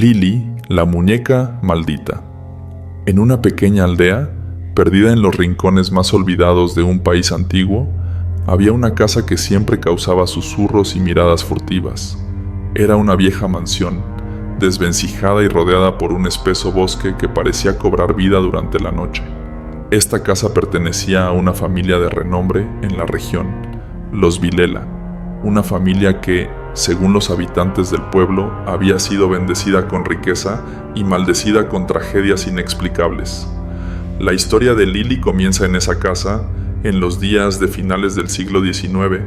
Lili, la muñeca maldita. En una pequeña aldea, perdida en los rincones más olvidados de un país antiguo, había una casa que siempre causaba susurros y miradas furtivas. Era una vieja mansión, desvencijada y rodeada por un espeso bosque que parecía cobrar vida durante la noche. Esta casa pertenecía a una familia de renombre en la región, los Vilela, una familia que, según los habitantes del pueblo, había sido bendecida con riqueza y maldecida con tragedias inexplicables. La historia de Lili comienza en esa casa, en los días de finales del siglo XIX,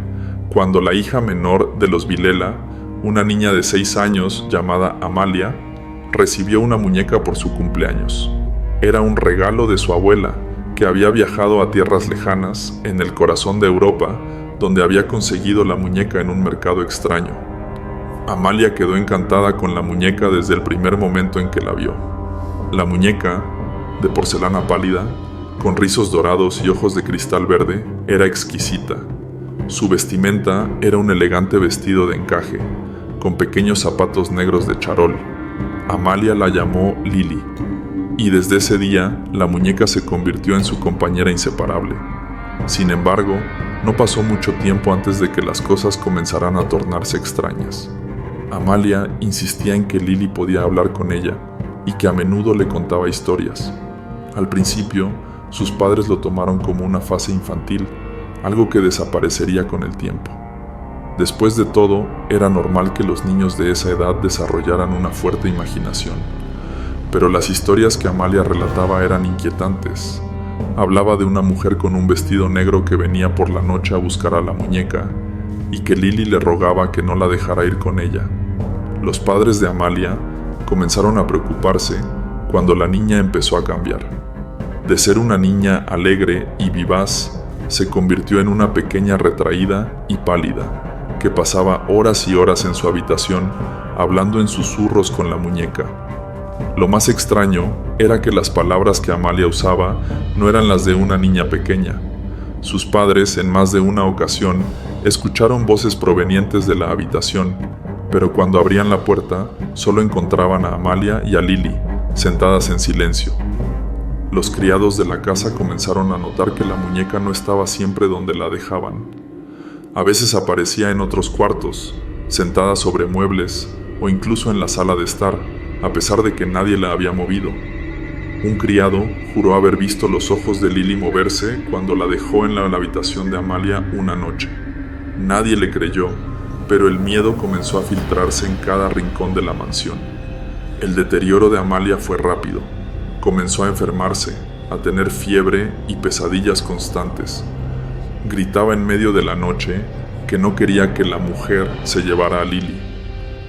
cuando la hija menor de los Vilela, una niña de 6 años llamada Amalia, recibió una muñeca por su cumpleaños. Era un regalo de su abuela, que había viajado a tierras lejanas, en el corazón de Europa, donde había conseguido la muñeca en un mercado extraño. Amalia quedó encantada con la muñeca desde el primer momento en que la vio. La muñeca, de porcelana pálida, con rizos dorados y ojos de cristal verde, era exquisita. Su vestimenta era un elegante vestido de encaje, con pequeños zapatos negros de charol. Amalia la llamó Lili, y desde ese día la muñeca se convirtió en su compañera inseparable. Sin embargo, no pasó mucho tiempo antes de que las cosas comenzaran a tornarse extrañas. Amalia insistía en que Lili podía hablar con ella y que a menudo le contaba historias. Al principio, sus padres lo tomaron como una fase infantil, algo que desaparecería con el tiempo. Después de todo, era normal que los niños de esa edad desarrollaran una fuerte imaginación. Pero las historias que Amalia relataba eran inquietantes. Hablaba de una mujer con un vestido negro que venía por la noche a buscar a la muñeca y que Lili le rogaba que no la dejara ir con ella. Los padres de Amalia comenzaron a preocuparse cuando la niña empezó a cambiar. De ser una niña alegre y vivaz, se convirtió en una pequeña retraída y pálida, que pasaba horas y horas en su habitación hablando en susurros con la muñeca. Lo más extraño era que las palabras que Amalia usaba no eran las de una niña pequeña. Sus padres, en más de una ocasión, escucharon voces provenientes de la habitación, pero cuando abrían la puerta, solo encontraban a Amalia y a Lili, sentadas en silencio. Los criados de la casa comenzaron a notar que la muñeca no estaba siempre donde la dejaban. A veces aparecía en otros cuartos, sentada sobre muebles o incluso en la sala de estar, a pesar de que nadie la había movido. Un criado juró haber visto los ojos de Lili moverse cuando la dejó en la habitación de Amalia una noche. Nadie le creyó, pero el miedo comenzó a filtrarse en cada rincón de la mansión. El deterioro de Amalia fue rápido. Comenzó a enfermarse, a tener fiebre y pesadillas constantes. Gritaba en medio de la noche que no quería que la mujer se llevara a Lili.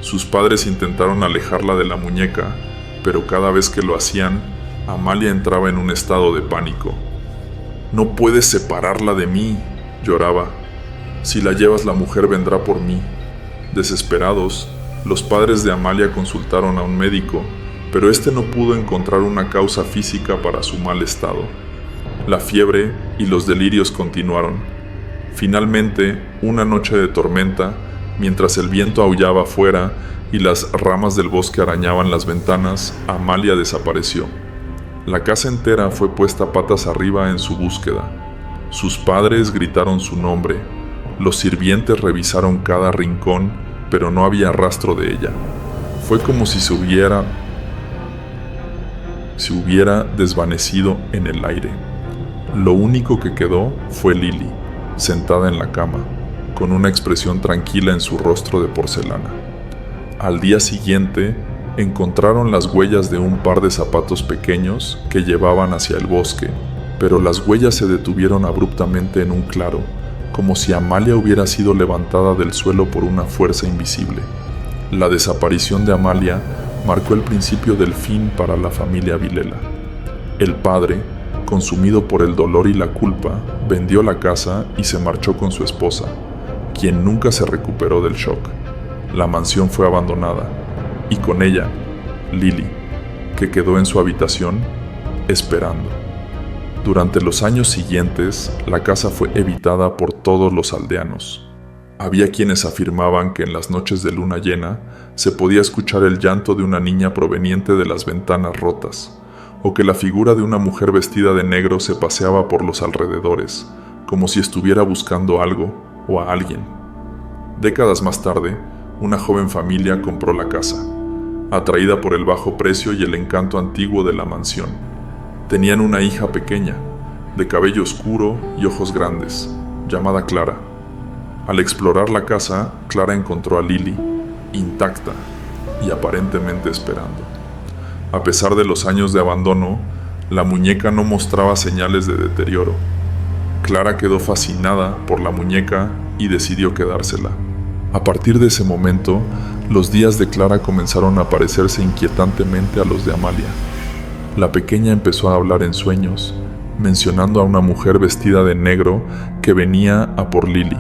Sus padres intentaron alejarla de la muñeca, pero cada vez que lo hacían, Amalia entraba en un estado de pánico. «No puedes separarla de mí», lloraba. «Si la llevas, la mujer vendrá por mí». Desesperados, los padres de Amalia consultaron a un médico, pero este no pudo encontrar una causa física para su mal estado. La fiebre y los delirios continuaron. Finalmente, una noche de tormenta, mientras el viento aullaba afuera y las ramas del bosque arañaban las ventanas, Amalia desapareció. La casa entera fue puesta patas arriba en su búsqueda. Sus padres gritaron su nombre. Los sirvientes revisaron cada rincón, pero no había rastro de ella. Fue como si se hubiera desvanecido en el aire. Lo único que quedó fue Lili, sentada en la cama, con una expresión tranquila en su rostro de porcelana. Al día siguiente, encontraron las huellas de un par de zapatos pequeños que llevaban hacia el bosque, pero las huellas se detuvieron abruptamente en un claro, como si Amalia hubiera sido levantada del suelo por una fuerza invisible. La desaparición de Amalia marcó el principio del fin para la familia Vilela. El padre, consumido por el dolor y la culpa, vendió la casa y se marchó con su esposa, quien nunca se recuperó del shock. La mansión fue abandonada, y con ella, Lili, que quedó en su habitación, esperando. Durante los años siguientes, la casa fue evitada por todos los aldeanos. Había quienes afirmaban que en las noches de luna llena se podía escuchar el llanto de una niña proveniente de las ventanas rotas, o que la figura de una mujer vestida de negro se paseaba por los alrededores, como si estuviera buscando algo o a alguien. Décadas más tarde, una joven familia compró la casa, atraída por el bajo precio y el encanto antiguo de la mansión. Tenían una hija pequeña, de cabello oscuro y ojos grandes, llamada Clara. Al explorar la casa, Clara encontró a Lily, intacta y aparentemente esperando. A pesar de los años de abandono, la muñeca no mostraba señales de deterioro. Clara quedó fascinada por la muñeca y decidió quedársela. A partir de ese momento, los días de Clara comenzaron a parecerse inquietantemente a los de Amalia. La pequeña empezó a hablar en sueños, mencionando a una mujer vestida de negro que venía a por Lily.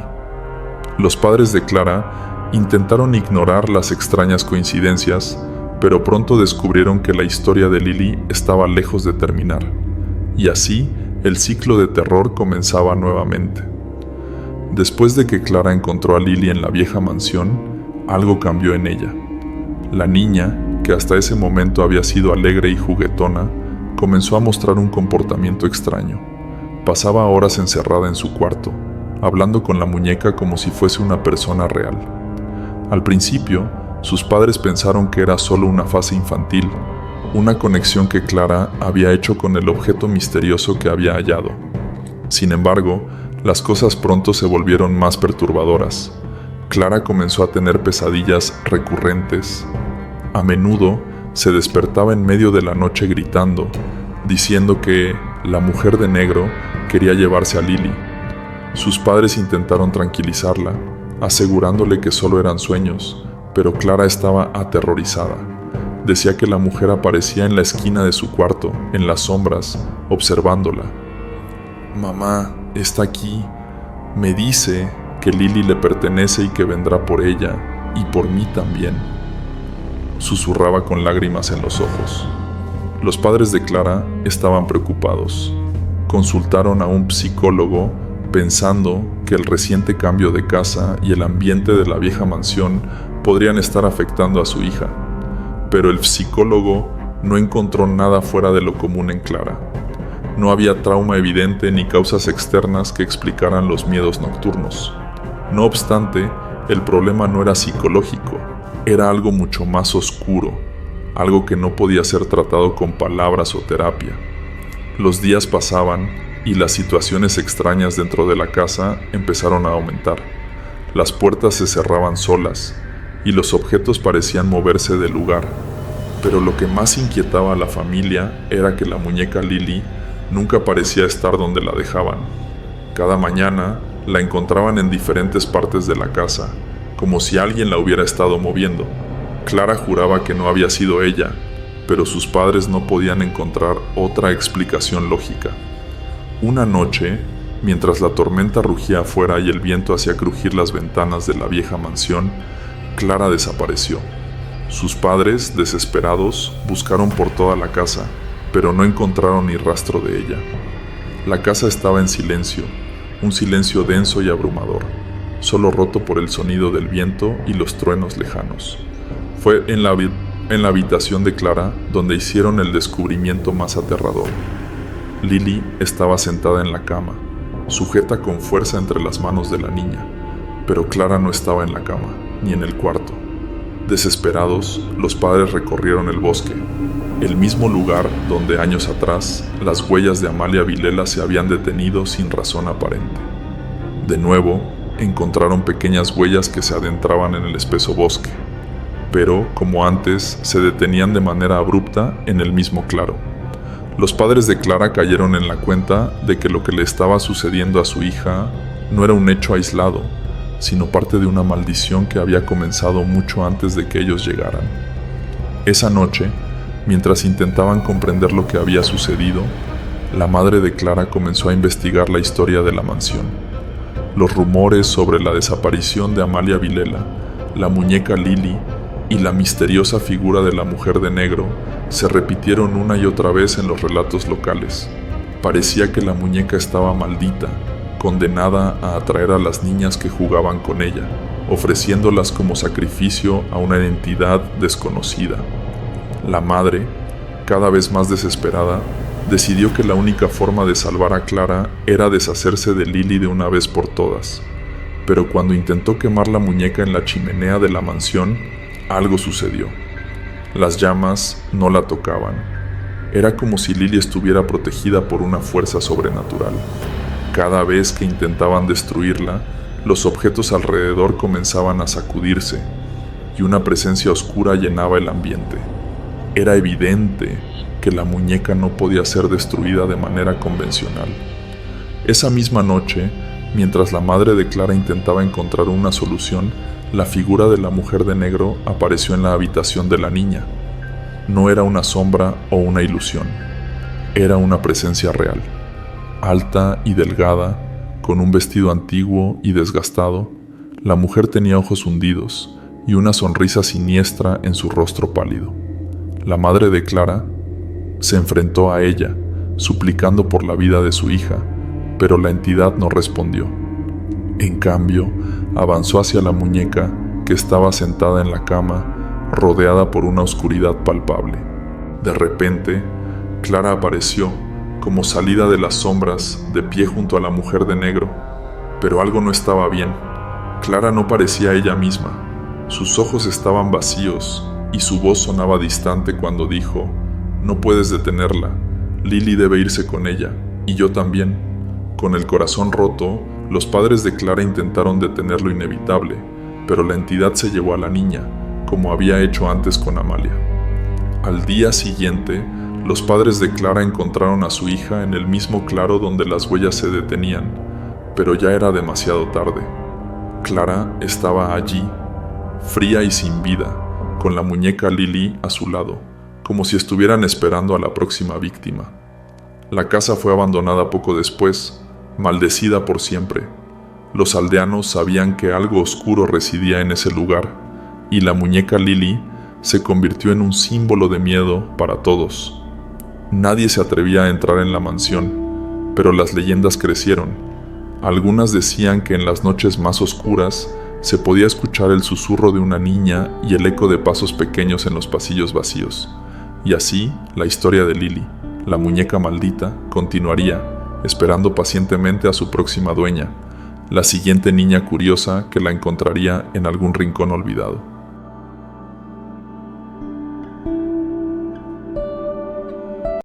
Los padres de Clara intentaron ignorar las extrañas coincidencias, pero pronto descubrieron que la historia de Lily estaba lejos de terminar, y así el ciclo de terror comenzaba nuevamente. Después de que Clara encontró a Lily en la vieja mansión, algo cambió en ella. La niña, que hasta ese momento había sido alegre y juguetona, comenzó a mostrar un comportamiento extraño. Pasaba horas encerrada en su cuarto, hablando con la muñeca como si fuese una persona real. Al principio, sus padres pensaron que era solo una fase infantil, una conexión que Clara había hecho con el objeto misterioso que había hallado. Sin embargo, las cosas pronto se volvieron más perturbadoras. Clara comenzó a tener pesadillas recurrentes. A menudo se despertaba en medio de la noche gritando, diciendo que la mujer de negro quería llevarse a Lily. Sus padres intentaron tranquilizarla, asegurándole que solo eran sueños, pero Clara estaba aterrorizada. Decía que la mujer aparecía en la esquina de su cuarto, en las sombras, observándola. «Mamá, está aquí. Me dice que Lily le pertenece y que vendrá por ella, y por mí también», susurraba con lágrimas en los ojos. Los padres de Clara estaban preocupados. Consultaron a un psicólogo pensando que el reciente cambio de casa y el ambiente de la vieja mansión podrían estar afectando a su hija, pero el psicólogo no encontró nada fuera de lo común en Clara. No había trauma evidente ni causas externas que explicaran los miedos nocturnos. No obstante, el problema no era psicológico, era algo mucho más oscuro, algo que no podía ser tratado con palabras o terapia. Los días pasaban y las situaciones extrañas dentro de la casa empezaron a aumentar. Las puertas se cerraban solas y los objetos parecían moverse del lugar. Pero lo que más inquietaba a la familia era que la muñeca Lily nunca parecía estar donde la dejaban. Cada mañana la encontraban en diferentes partes de la casa, como si alguien la hubiera estado moviendo. Clara juraba que no había sido ella, pero sus padres no podían encontrar otra explicación lógica. Una noche, mientras la tormenta rugía afuera y el viento hacía crujir las ventanas de la vieja mansión, Clara desapareció. Sus padres, desesperados, buscaron por toda la casa, pero no encontraron ni rastro de ella. La casa estaba en silencio, un silencio denso y abrumador, solo roto por el sonido del viento y los truenos lejanos. Fue en la habitación de Clara donde hicieron el descubrimiento más aterrador. Lily estaba sentada en la cama, sujeta con fuerza entre las manos de la niña, pero Clara no estaba en la cama, ni en el cuarto. Desesperados, los padres recorrieron el bosque, el mismo lugar donde años atrás las huellas de Amalia Vilela se habían detenido sin razón aparente. De nuevo, encontraron pequeñas huellas que se adentraban en el espeso bosque, pero, como antes, se detenían de manera abrupta en el mismo claro. Los padres de Clara cayeron en la cuenta de que lo que le estaba sucediendo a su hija no era un hecho aislado, sino parte de una maldición que había comenzado mucho antes de que ellos llegaran. Esa noche, mientras intentaban comprender lo que había sucedido, la madre de Clara comenzó a investigar la historia de la mansión. Los rumores sobre la desaparición de Amalia Vilela, la muñeca Lily y la misteriosa figura de la mujer de negro se repitieron una y otra vez en los relatos locales. Parecía que la muñeca estaba maldita, condenada a atraer a las niñas que jugaban con ella, ofreciéndolas como sacrificio a una entidad desconocida. La madre, cada vez más desesperada, decidió que la única forma de salvar a Clara era deshacerse de Lily de una vez por todas. Pero cuando intentó quemar la muñeca en la chimenea de la mansión, algo sucedió. Las llamas no la tocaban. Era como si Lily estuviera protegida por una fuerza sobrenatural. Cada vez que intentaban destruirla, los objetos alrededor comenzaban a sacudirse y una presencia oscura llenaba el ambiente. Era evidente que la muñeca no podía ser destruida de manera convencional. Esa misma noche, mientras la madre de Clara intentaba encontrar una solución, la figura de la mujer de negro apareció en la habitación de la niña. No era una sombra o una ilusión, era una presencia real. Alta y delgada, con un vestido antiguo y desgastado, la mujer tenía ojos hundidos y una sonrisa siniestra en su rostro pálido. La madre de Clara se enfrentó a ella, suplicando por la vida de su hija, pero la entidad no respondió. En cambio, avanzó hacia la muñeca que estaba sentada en la cama, rodeada por una oscuridad palpable. De repente, Clara apareció, como salida de las sombras, de pie junto a la mujer de negro. Pero algo no estaba bien. Clara no parecía ella misma. Sus ojos estaban vacíos y su voz sonaba distante cuando dijo: «No puedes detenerla. Lily debe irse con ella, y yo también». Con el corazón roto, los padres de Clara intentaron detener lo inevitable, pero la entidad se llevó a la niña, como había hecho antes con Amalia. Al día siguiente, los padres de Clara encontraron a su hija en el mismo claro donde las huellas se detenían, pero ya era demasiado tarde. Clara estaba allí, fría y sin vida, con la muñeca Lily a su lado, como si estuvieran esperando a la próxima víctima. La casa fue abandonada poco después, maldecida por siempre. Los aldeanos sabían que algo oscuro residía en ese lugar, y la muñeca Lily se convirtió en un símbolo de miedo para todos. Nadie se atrevía a entrar en la mansión, pero las leyendas crecieron. Algunas decían que en las noches más oscuras se podía escuchar el susurro de una niña y el eco de pasos pequeños en los pasillos vacíos. Y así, la historia de Lily, la muñeca maldita, continuaría, esperando pacientemente a su próxima dueña, la siguiente niña curiosa que la encontraría en algún rincón olvidado.